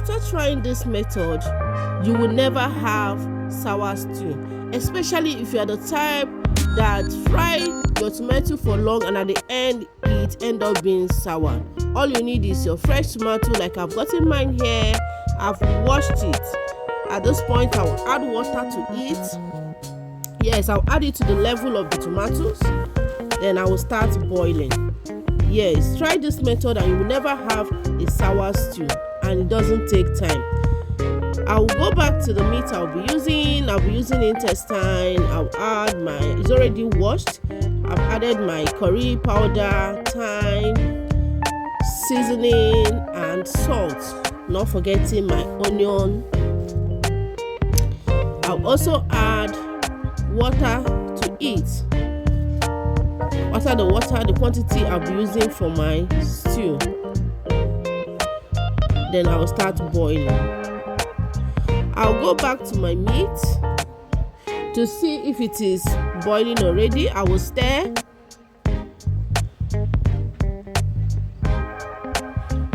after trying this method, you will never have sour stew, especially if you are the type that fry your tomato for long and at the end it end up being sour. All you need is your fresh tomato, like I've gotten mine here. I've washed it. At this point, I will add water to it. Yes, I'll add it to the level of the tomatoes. Then I will start boiling. Yes, try this method and you will never have a sour stew, and it doesn't take time. I will go back to the meat I'll be using. I'll be using intestine. I'll add it's already washed. I've added my curry powder, thyme, seasoning and salt. Not forgetting my onion. I'll also add water to it. The quantity I'll be using for my stew. Then I'll start boiling. I'll go back to my meat to see if it is boiling already. I will stir.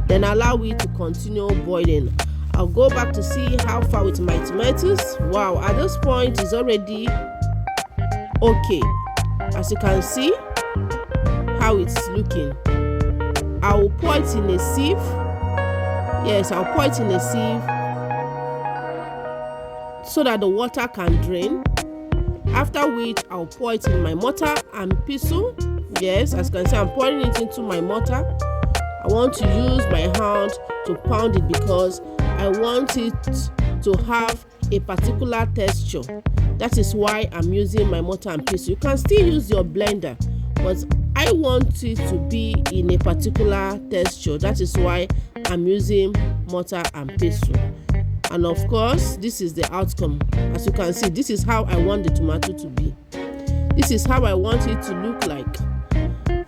Then allow it to continue boiling. I'll go back to see how far with my tomatoes. Wow, at this point it's already okay. As you can see how it's looking. I will pour it in a sieve. Yes, I'll pour it in a sieve so that the water can drain. After which I'll pour it in my mortar and pestle. Yes, as you can see, I'm pouring it into my mortar. I want to use my hand to pound it because I want it to have a particular texture. That is why I'm using my mortar and pestle. You can still use your blender, but I want it to be in a particular texture. That is why I'm using mortar and pestle. And of course, this is the outcome. As you can see, this is how I want the tomato to be. This is how I want it to look like.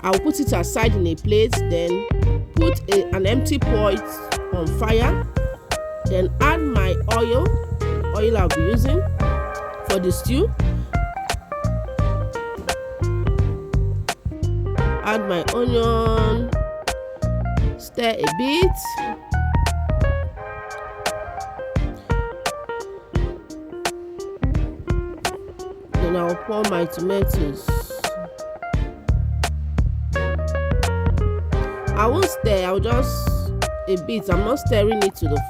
I'll put it aside in a plate, then put an empty pot on fire, then add my oil I'll be using for the stew. Add my onion, stir a bit. Then I'll pour my tomatoes. I won't stir, I'll just a bit. I'm not stirring it to the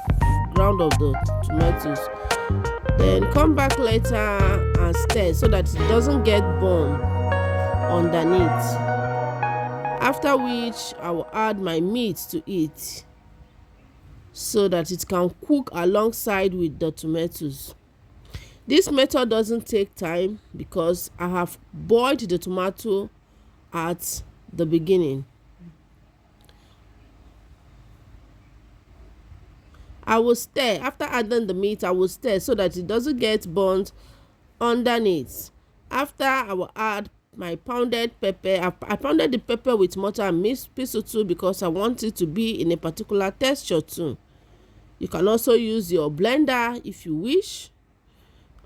ground of the tomatoes. Then come back later and stir so that it doesn't get burned underneath. After which I will add my meat to it so that it can cook alongside with the tomatoes. This method doesn't take time because I have boiled the tomato at the beginning. I will stir. After adding the meat, I will stir so that it doesn't get burnt underneath. After, I will add my pounded pepper. I pounded the pepper with mortar and pestle too because I want it to be in a particular texture too. You can also use your blender if you wish.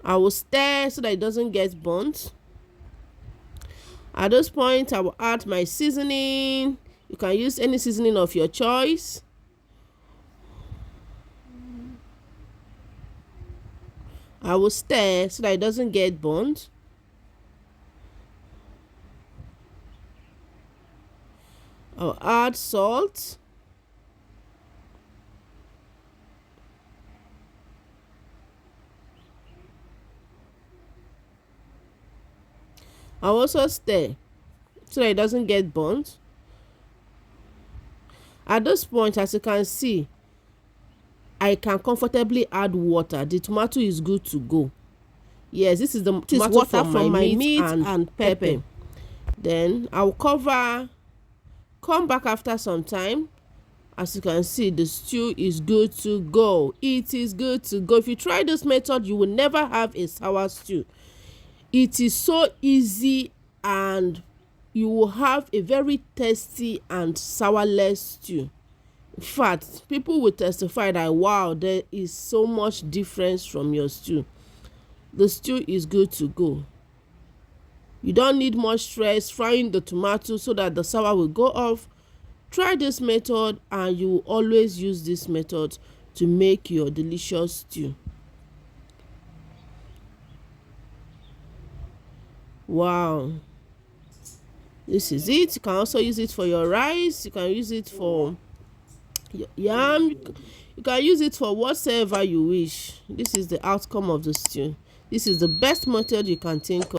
I will stir so that it doesn't get burnt. At this point, I will add my seasoning. You can use any seasoning of your choice. I will stir so that it doesn't get burnt. I'll add salt. I'll also stir so that it doesn't get burnt. At this point, as you can see, I can comfortably add water. The tomato is good to go. Yes, this is the tomato from my meat and pepper. Then I'll cover. Come back after some time. As you can see, the stew is good to go. It is good to go. If you try this method, you will never have a sour stew. It is so easy and you will have a very tasty and sourless stew. In fact, people will testify that, wow, there is so much difference from your stew. The stew is good to go. You don't need much stress frying the tomato so that the sour will go off. Try this method and you will always use this method to make your delicious stew. Wow, this is it. You can also use it for your rice. You can use it for your yam. You can use it for whatever you wish. This is the outcome of the stew. This is the best method you can think of.